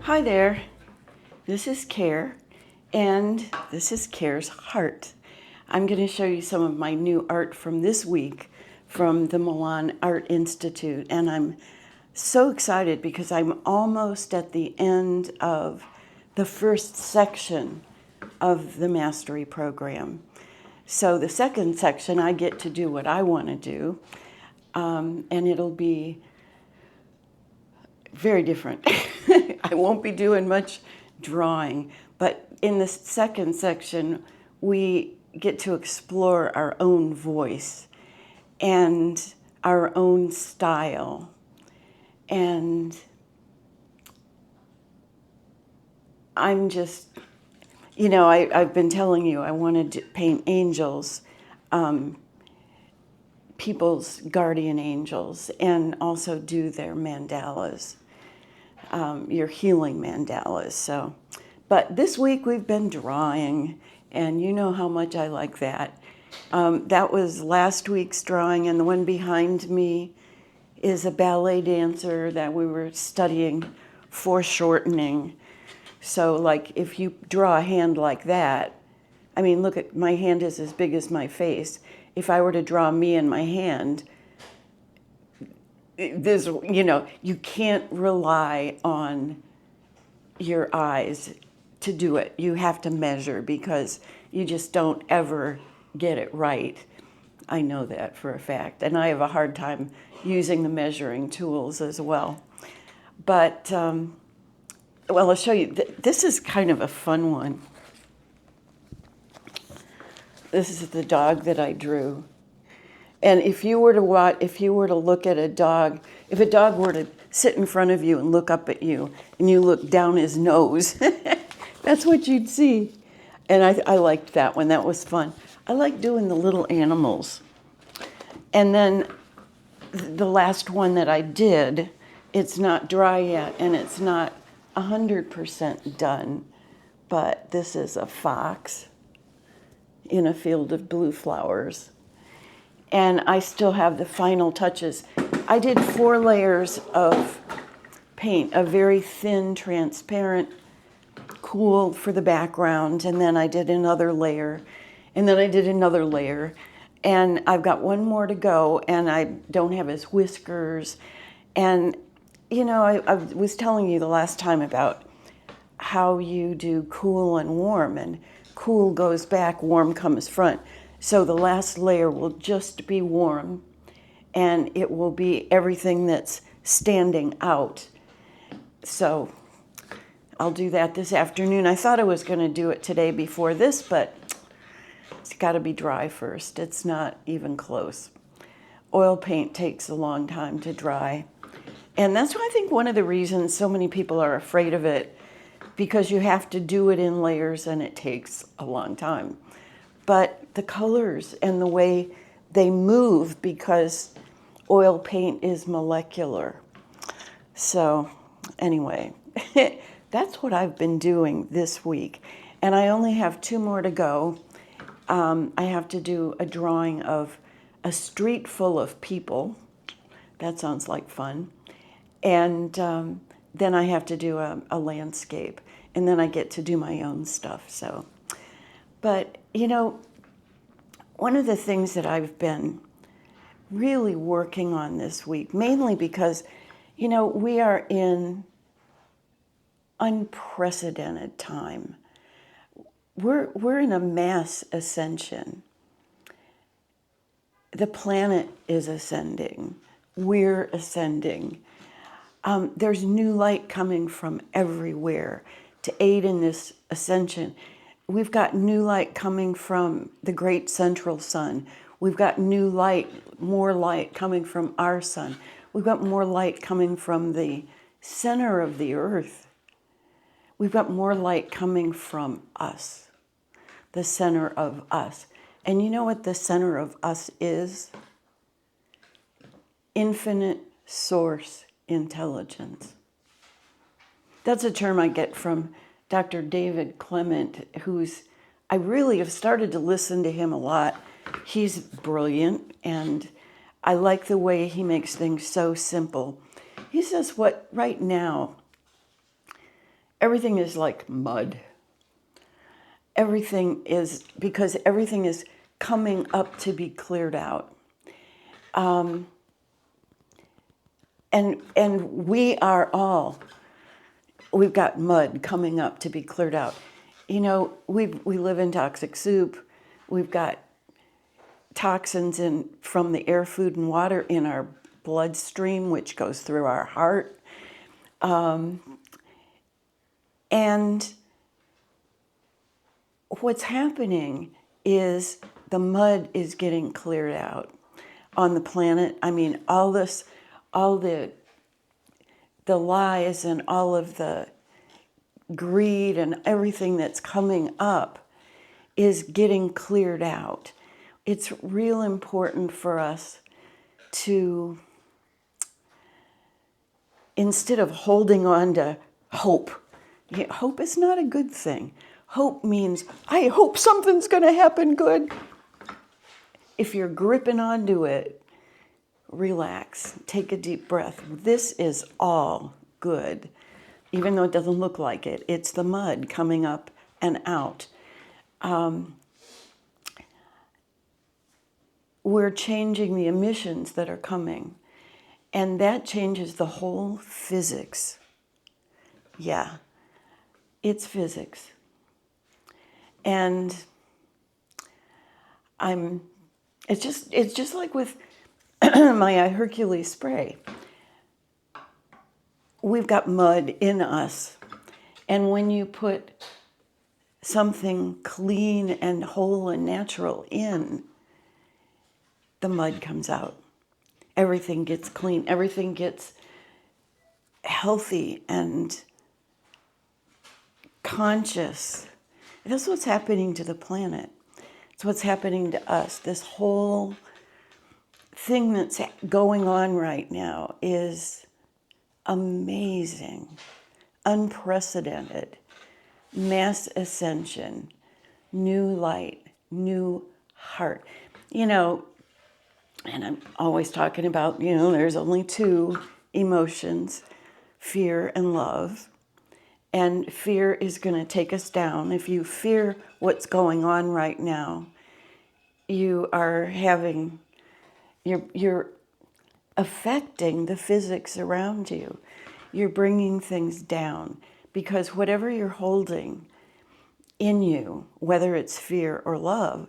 Hi there, this is Kare, and this is Kare's Heart. I'm going to show you some of my new art from this week from the Milan Art Institute, and I'm so excited because I'm almost at the end of the first section of the mastery program. So the second section, I get to do what I want to do, and it'll be very different. I won't be doing much drawing, but in the second section, we get to explore our own voice and our own style. And I'm just, I've been telling you I wanted to paint angels, people's guardian angels, and also do their mandalas. Your healing mandalas. So, but this week we've been drawing, and you know how much I like that. That was last week's drawing, and the one behind me is a ballet dancer that we were studying foreshortening. So, like, if you draw a hand like that, I mean, look at my hand is as big as my face. If I were to draw me and my hand, there's, you can't rely on your eyes to do it. You have to measure because you just don't ever get it right. I know that for a fact. And I have a hard time using the measuring tools as well. But, well, I'll show you. This is kind of a fun one. This is the dog that I drew. And if you were to look at a dog, if a dog were to sit in front of you and look up at you, and you look down his nose, that's what you'd see. And I liked that one. That was fun. I like doing the little animals. And then the last one that I did, it's not dry yet, and it's not 100% done, but this is a fox in a field of blue flowers. And I still have the final touches. I did 4 layers of paint, a very thin, transparent, cool for the background, and then I did another layer, and then I did another layer, and I've got one more to go, and I don't have his whiskers. And, I was telling you the last time about how you do cool and warm, and cool goes back, warm comes front. So the last layer will just be warm, and it will be everything that's standing out. So I'll do that this afternoon. I thought I was going to do it today before this, but it's got to be dry first. It's not even close. Oil paint takes a long time to dry. And that's why I think one of the reasons so many people are afraid of it, because you have to do it in layers and it takes a long time. But the colors and the way they move, because oil paint is molecular. So anyway, that's what I've been doing this week. And I only have 2 more to go. I have to do a drawing of a street full of people. That sounds like fun. And then I have to do a landscape. And then I get to do my own stuff. So, but, one of the things that I've been really working on this week, mainly because, we are in unprecedented time. We're in a mass ascension. The planet is ascending. We're ascending. There's new light coming from everywhere to aid in this ascension. We've got new light coming from the great central sun. We've got new light, more light coming from our sun. We've got more light coming from the center of the earth. We've got more light coming from us, the center of us. And you know what the center of us is? Infinite source intelligence. That's a term I get from Dr. David Clement, I really have started to listen to him a lot. He's brilliant, and I like the way he makes things so simple. He says right now, everything is like mud. Everything is, because everything is coming up to be cleared out. And we are all, we've got mud coming up to be cleared out. You know, we live in toxic soup. We've got toxins from the air, food, and water in our bloodstream, which goes through our heart. And what's happening is the mud is getting cleared out on the planet. I mean, all the lies and all of the greed and everything that's coming up is getting cleared out. It's real important for us to, instead of holding on to hope, hope is not a good thing. Hope means, I hope something's going to happen good. If you're gripping onto it, relax, take a deep breath. This is all good, even though it doesn't look like it. It's the mud coming up and out. We're changing the emissions that are coming, and that changes the whole physics. Yeah, it's physics. And it's just like with my Hercules spray. We've got mud in us. And when you put something clean and whole and natural in, the mud comes out. Everything gets clean. Everything gets healthy and conscious. That's what's happening to the planet. It's what's happening to us. This whole thing that's going on right now is amazing, unprecedented, mass ascension, new light, new heart. You know, and I'm always talking about, there's only two emotions, fear and love. And fear is going to take us down. If you fear what's going on right now, you are you're affecting the physics around you. You're bringing things down, because whatever you're holding in you, whether it's fear or love,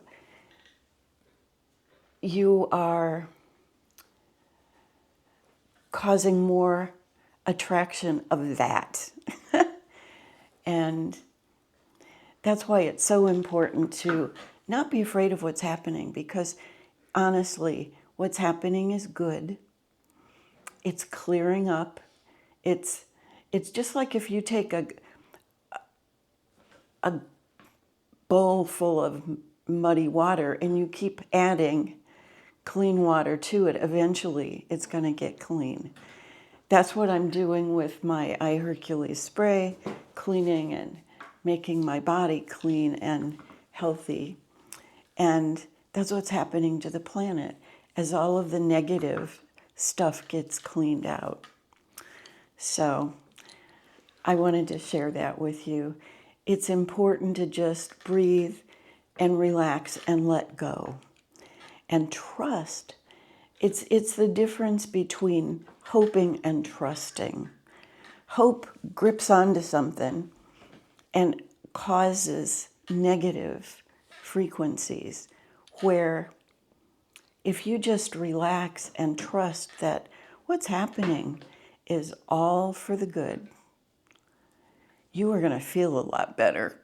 you are causing more attraction of that. And that's why it's so important to not be afraid of what's happening, because honestly, what's happening is good. It's clearing up. It's just like if you take a bowl full of muddy water and you keep adding clean water to it, eventually it's going to get clean. That's what I'm doing with my Hercules spray, cleaning and making my body clean and healthy. And that's what's happening to the planet as all of the negative stuff gets cleaned out. So I wanted to share that with you. It's important to just breathe and relax and let go and trust. It's the difference between hoping and trusting. Hope grips onto something and causes negative frequencies, where if you just relax and trust that what's happening is all for the good, you are going to feel a lot better.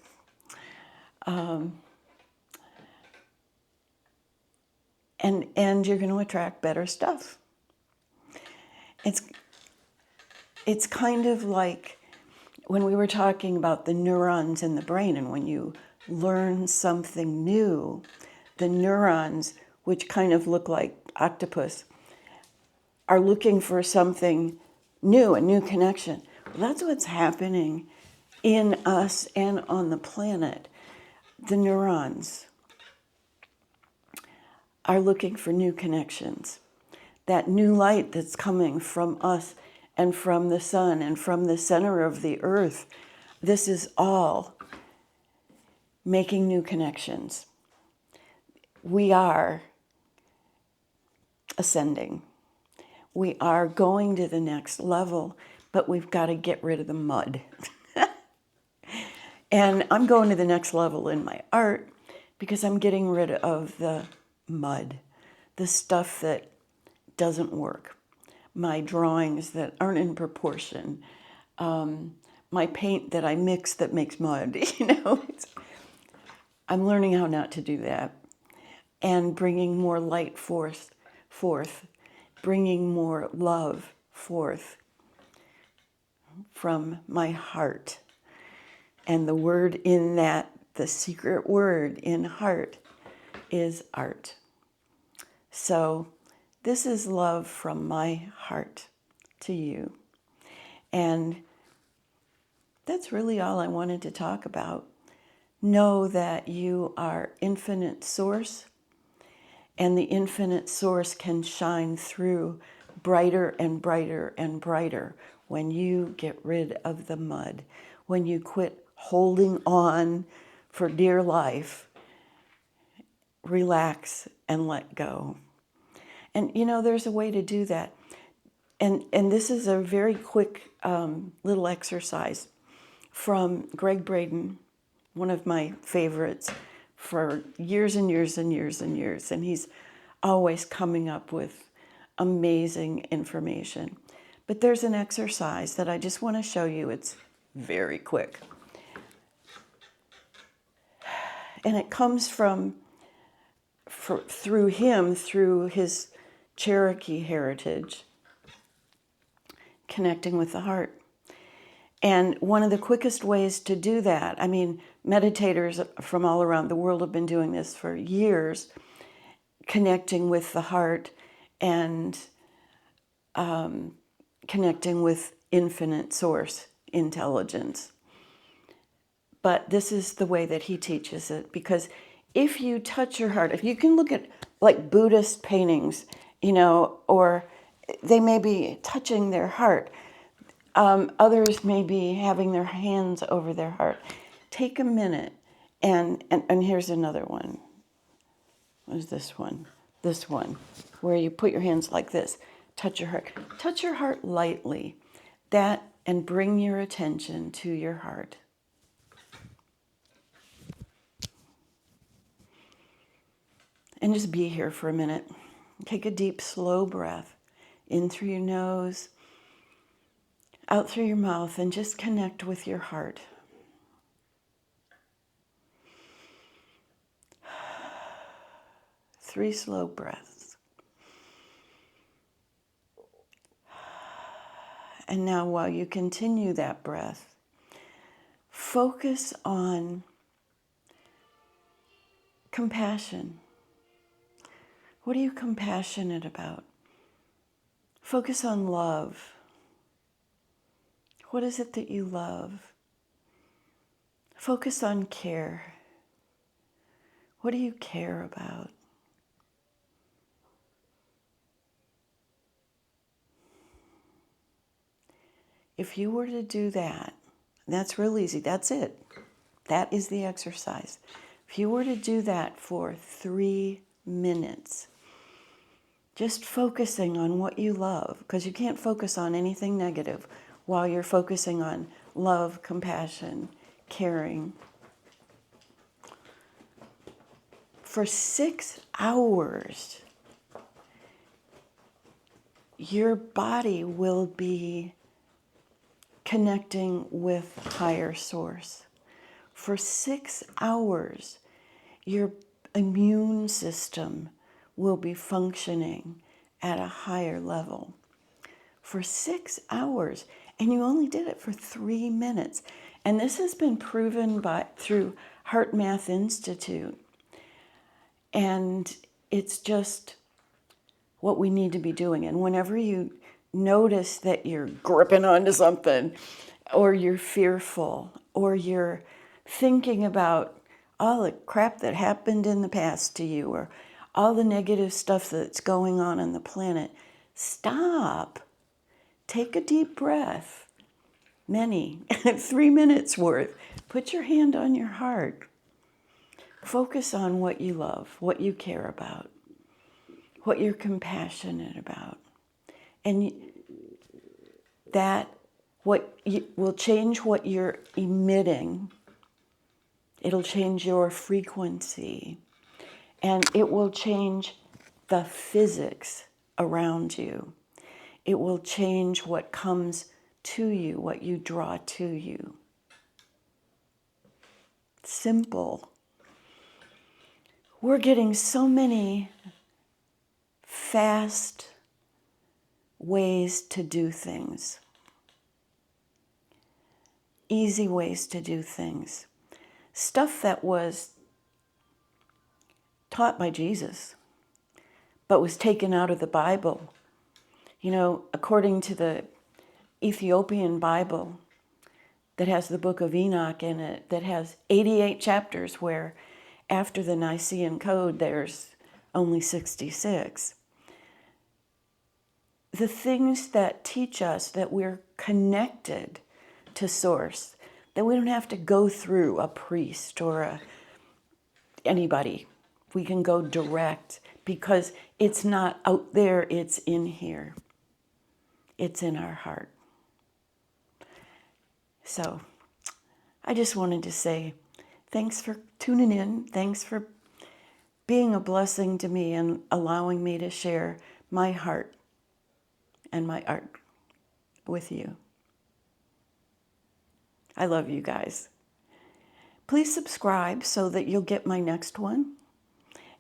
And you're going to attract better stuff. It's kind of like when we were talking about the neurons in the brain, and when you learn something new, the neurons, which kind of look like octopus, are looking for something new, a new connection. Well, that's what's happening in us and on the planet. The neurons are looking for new connections. That new light that's coming from us and from the sun and from the center of the earth this is all making new connections. We are ascending. We are going to the next level, but we've got to get rid of the mud. And I'm going to the next level in my art because I'm getting rid of the mud, the stuff that doesn't work, my drawings that aren't in proportion, my paint that I mix that makes mud. I'm learning how not to do that, and bringing more light forth, bringing more love forth from my heart. And the word in that, the secret word in heart, is art. So this is love from my heart to you. And that's really all I wanted to talk about. Know that you are infinite source, and the infinite source can shine through brighter and brighter and brighter when you get rid of the mud, when you quit holding on for dear life, relax and let go. And there's a way to do that. And this is a very quick little exercise from Greg Braden, one of my favorites for years and years and years and years. And he's always coming up with amazing information. But there's an exercise that I just want to show you. It's very quick. And it comes through him, through his Cherokee heritage, connecting with the heart. And one of the quickest ways to do that, meditators from all around the world have been doing this for years, connecting with the heart and connecting with infinite source intelligence. But this is the way that he teaches it, because if you touch your heart, if you can look at like Buddhist paintings, or they may be touching their heart. Others may be having their hands over their heart. Take a minute, and here's another one. What is this one? This one, where you put your hands like this. Touch your heart. Touch your heart lightly. That, and bring your attention to your heart. And just be here for a minute. Take a deep, slow breath in through your nose, out through your mouth, and just connect with your heart. Three slow breaths. And now while you continue that breath, focus on compassion. What are you compassionate about? Focus on love. What is it that you love? Focus on care. What do you care about? If you were to do that, that's real easy, that's it. That is the exercise. If you were to do that for 3 minutes, just focusing on what you love, because you can't focus on anything negative while you're focusing on love, compassion, caring. For 6 hours, your body will be connecting with higher source. For 6 hours, your immune system will be functioning at a higher level. For 6 hours, and you only did it for 3 minutes. And this has been proven through Heart Math Institute. And it's just what we need to be doing. And whenever you notice that you're gripping onto something, or you're fearful, or you're thinking about all the crap that happened in the past to you, or all the negative stuff that's going on the planet, stop. Take a deep breath. many, 3 minutes worth. Put your hand on your heart. Focus on what you love, what you care about, what you're compassionate about. And that will change what you're emitting. It'll change your frequency. And it will change the physics around you. It will change what comes to you, what you draw to you. Simple. We're getting so many fast ways to do things. Easy ways to do things. Stuff that was taught by Jesus, but was taken out of the Bible. You know, according to the Ethiopian Bible that has the book of Enoch in it, that has 88 chapters, where after the Nicene Code there's only 66. The things that teach us that we're connected to Source, that we don't have to go through a priest or anybody. We can go direct because it's not out there, it's in here. It's in our heart. So I just wanted to say thanks for tuning in. Thanks for being a blessing to me and allowing me to share my heart and my art with you. I love you guys. Please subscribe so that you'll get my next one.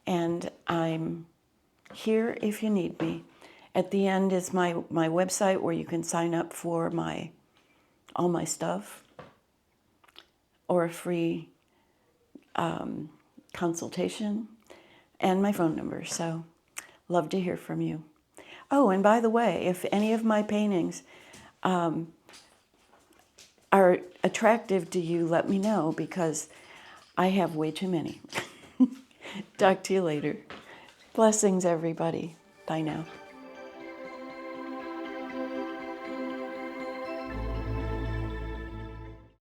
And I'm here if you need me. At the end is my website where you can sign up for all my stuff or a free consultation and my phone number. So love to hear from you. Oh, and by the way, if any of my paintings are attractive to you, let me know because I have way too many. Talk to you later. Blessings, everybody. Bye now.